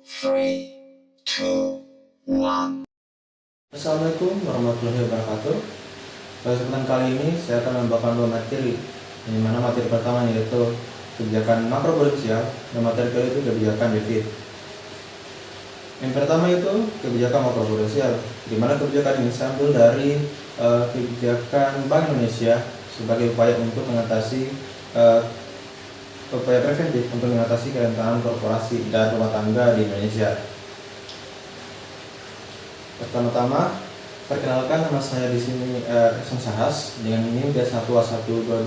3, 2, 1. Assalamualaikum warahmatullahi wabarakatuh. Pada kesempatan kali ini saya akan membawakan dua materi, di mana materi pertama yaitu kebijakan makroprudensial dan materi kedua itu kebijakan defisit. Yang pertama itu kebijakan makroprudensial, di mana kebijakan ini diambil dari kebijakan Bank Indonesia sebagai upaya untuk mengatasi upaya preventif untuk mengatasi kerentanan korporasi dan rumah tangga di Indonesia. Pertama-tama, perkenalkan nama saya di sini Ihsan Sahas dengan NIM D1122018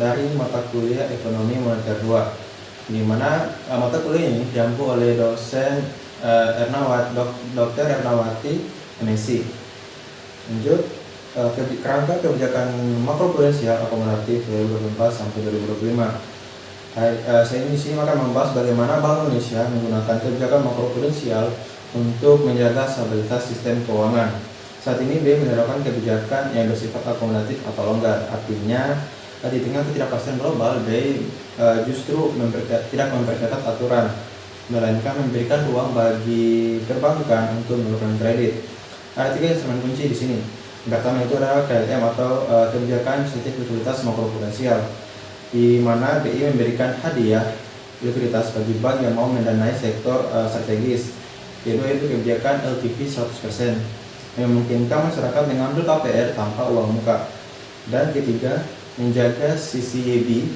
dari mata kuliah Ekonomi Moneter 2, di mana mata kuliah ini diampu oleh dosen Dr. Ernawati MSc. Lanjut, kerangka kebijakan makroprudensial akomodatif 2024 sampai 2025. Saya di sini akan membahas bagaimana Bank Indonesia menggunakan kebijakan makroprudensial untuk menjaga stabilitas sistem keuangan. Saat ini BI menerapkan kebijakan yang bersifat akomodatif atau longgar. Artinya, di tengah ketidakpastian global, BI justru tidak memperketat aturan, melainkan memberikan ruang bagi perbankan untuk menurunkan kredit. Ada tiga instrumen kunci di sini. Yang pertama itu adalah KLM atau kebijakan insentif likuiditas makroprudensial, di mana BI memberikan hadiah likuiditas bagi bank yang mau mendanai sektor strategis. Kedua itu kebijakan LTV 100% yang memungkinkan masyarakat mengambil KPR tanpa uang muka. Dan ketiga, menjaga CCYB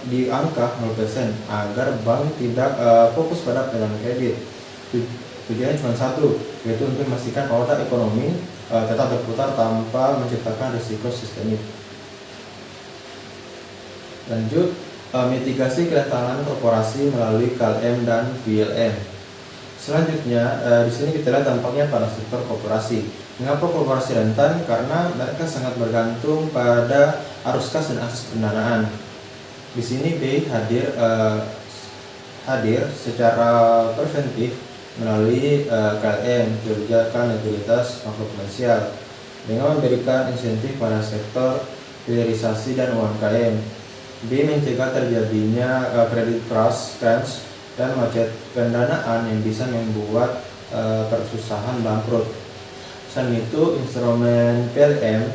di angka 0% agar bank tidak fokus pada pelayanan kredit. Tujuannya cuma satu, yaitu untuk memastikan roda ekonomi tetap berputar tanpa menciptakan risiko sistemik. Lanjut, mitigasi kerentanan korporasi melalui KLM dan PLN. Selanjutnya, di sini kita lihat dampaknya pada sektor korporasi. Mengapa korporasi rentan? Karena mereka sangat bergantung pada arus kas dan akses pendanaan. Di sini BI hadir secara preventif melalui KLM, kebijakan likuiditas makroprudensial, dengan memberikan insentif pada sektor hilirisasi dan UMKM. BI mencegah terjadinya kredit crunch dan macet pendanaan yang bisa membuat perusahaan bangkrut. Selain itu, instrumen PLM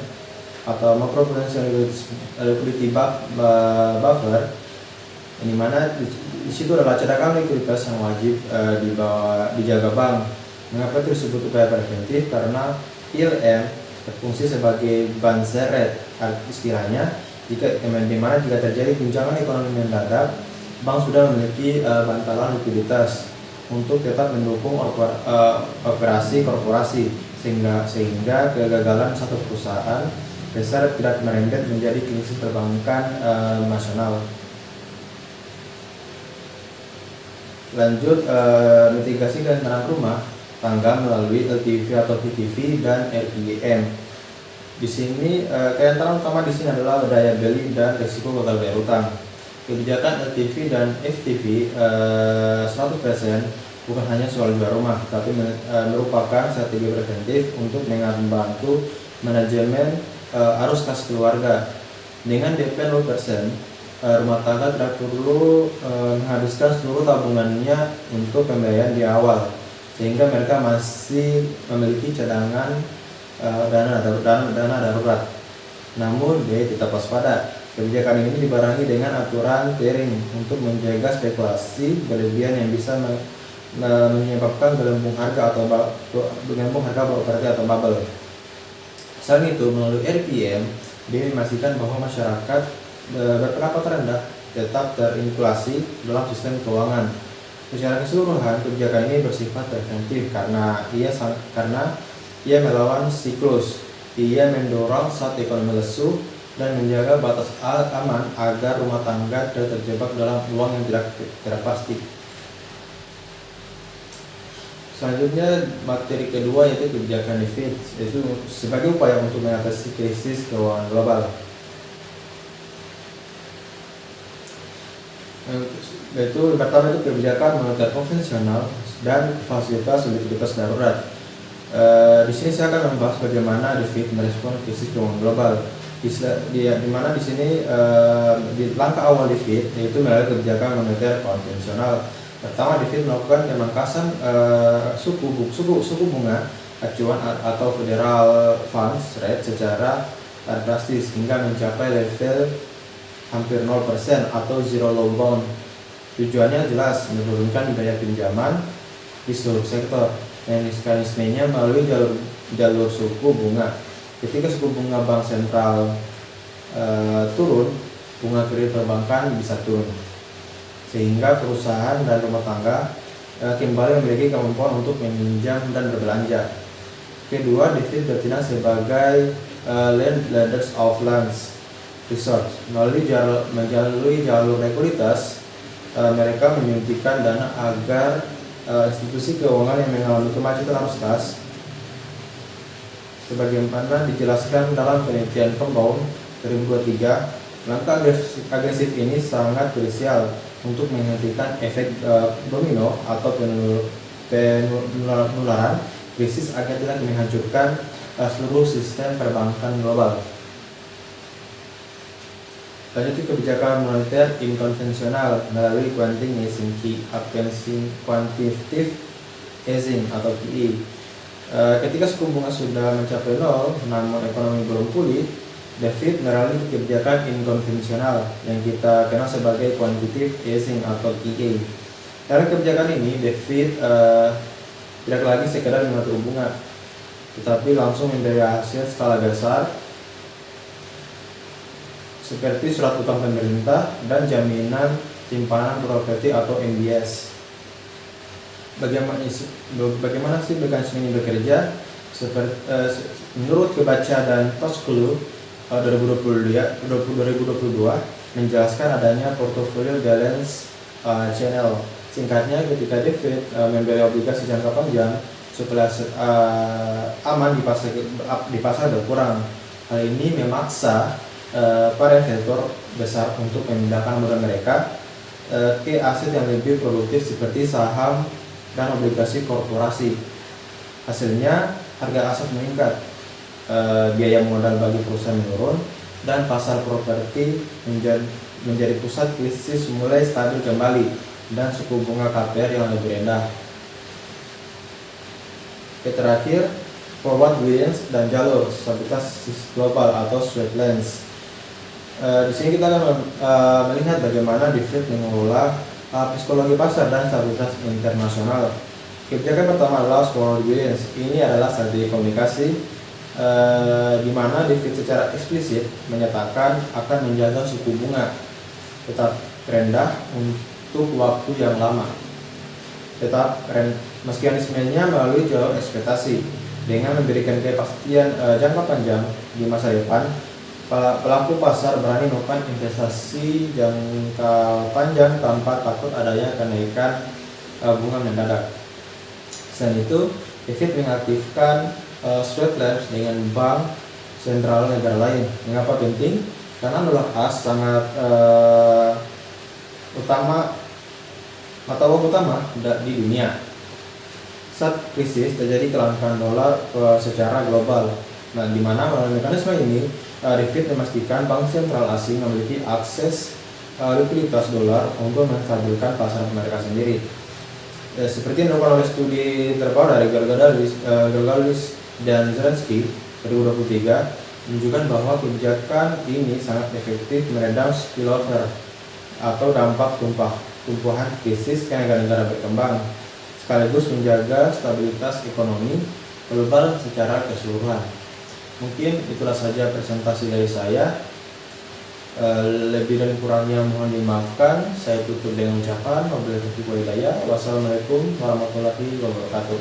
atau macroprudential liquidity buffer, di mana di situ adalah cadangan likuiditas yang wajib dijaga bank. Mengapa itu disebut upaya preventif? Karena PLM berfungsi sebagai ban seret, istilahnya di mana jika terjadi guncangan ekonomi mendadak, bank sudah memiliki bantalan likuiditas untuk tetap mendukung operasi korporasi, sehingga kegagalan satu perusahaan besar tidak merembet menjadi krisis perbankan nasional. Lanjut, mitigasi kerentanan rumah tangga melalui LTV atau PTV dan RIM. Di sini kerentanan utama di sini adalah daya beli dan risiko gagal bayar utang. Kebijakan LTV dan FTV 100% bukan hanya soal jual rumah, tapi merupakan strategi preventif untuk membantu manajemen arus kas keluarga. Dengan DP 0%, rumah tangga tidak perlu menghabiskan seluruh tabungannya untuk pembayaran di awal, sehingga mereka masih memiliki cadangan dana darurat. Namun BI tetap waspada. Kebijakan ini dibarengi dengan aturan clearing untuk menjaga spekulasi berlebihan yang bisa menyebabkan gelembung harga atau bubble. Selain itu, melalui RPM, BI memastikan bahwa masyarakat berpendapatan rendah tetap terinflasi dalam sistem keuangan. Secara keseluruhan, kebijakan ini bersifat preventif karena ia melawan siklus. Ia mendorong saat ekonomi lesu dan menjaga batas aman agar rumah tangga tidak terjebak dalam uang yang tidak pasti. Selanjutnya, materi kedua yaitu kebijakan defisit, yaitu sebagai upaya untuk mengatasi krisis keuangan global. Yaitu pertama itu kebijakan moneter konvensional dan fasilitas likuiditas darurat. Di sini saya akan membahas bagaimana defisit merespon krisis keuangan global. Di mana di sini di langkah awal defisit yaitu melalui kebijakan moneter konvensional. Pertama, The Fed melakukan pemangkasan suku bunga acuan atau Federal Funds Rate secara drastis hingga mencapai level hampir 0% atau zero low bound. Tujuannya jelas, menurunkan biaya pinjaman di seluruh sektor. Mekanismenya melalui jalur suku bunga. Ketika suku bunga bank sentral turun, bunga kredit perbankan bisa turun, sehingga perusahaan dan rumah tangga kembali memiliki kemampuan untuk meminjam dan berbelanja. Kedua, The Fed bertindak sebagai lenders of last resort. Melalui jalur likuiditas, mereka menyuntikkan dana agar institusi keuangan yang mengalami kemacetan arus kas, sebagaimana dijelaskan dalam penelitian Compound 2023. Langkah agresif ini sangat krusial untuk menghentikan efek domino atau penularan krisis agar tidak menghancurkan seluruh sistem perbankan global. Lanjut, kebijakan moneter inkonvensional melalui quantitative easing atau QE. Ketika suku bunga sudah mencapai 0 namun ekonomi belum pulih, The Fed melalui kebijakan inkonvensional yang kita kenal sebagai quantitative easing atau QE. Dalam kebijakan ini, The Fed tidak lagi sekedar mengatur bunga, tetapi langsung memberi hasil skala besar seperti surat utang pemerintah dan jaminan simpanan properti atau MBS. Bagaimana sih mekanisme ini bekerja? Menurut kebaca dan Tosculu 2022 menjelaskan adanya portfolio balance channel. Singkatnya, ketika The Fed membeli obligasi jangka panjang supaya aman di pasar berkurang. Hal ini memaksa para investor besar untuk memindahkan modal mereka ke aset yang lebih produktif seperti saham dan obligasi korporasi. Hasilnya, harga aset meningkat, biaya modal bagi perusahaan menurun, dan pasar properti menjadi pusat krisis mulai stabil kembali, dan suku bunga KPR yang lebih rendah. Terakhir, forward guidance dan jalur stabilitas global atau swap lanes. Di sini kita akan melihat bagaimana The Fed mengelola psikologi pasar dan stabilitas internasional. Kebijakan pertama adalah forward guidance. Ini adalah strategi komunikasi di mana The Fed secara eksplisit menyatakan akan menjaga suku bunga tetap rendah untuk waktu yang lama. Mekanismenya melalui jalur ekspektasi dengan memberikan kepastian jangka panjang di masa depan. Pelaku pasar berani melakukan investasi jangka panjang tanpa takut adanya kenaikan bunga mendadak. Selain itu, The Fed mengaktifkan swap lanes dengan bank sentral negara lain. Mengapa penting? Karena dolar as sangat mata uang utama di dunia. Saat krisis terjadi kelangkaan dolar secara global. Nah, di mana melalui mekanisme ini The Fed memastikan bank sentral asing memiliki akses likuiditas dolar untuk menstabilkan pasar mereka sendiri. Seperti yang dilakukan oleh studi terbaru dari Gergalis dan Zelensky 2023 menunjukkan bahwa kebijakan ini sangat efektif meredam spillover atau dampak tumpuhan krisis ke negara-negara berkembang, sekaligus menjaga stabilitas ekonomi global secara keseluruhan. Mungkin itulah saja presentasi dari saya. Lebih dan kurangnya mohon dimaafkan. Saya tutup dengan ucapan wabillahi taufiq wal hidayah. Wassalamualaikum warahmatullahi wabarakatuh.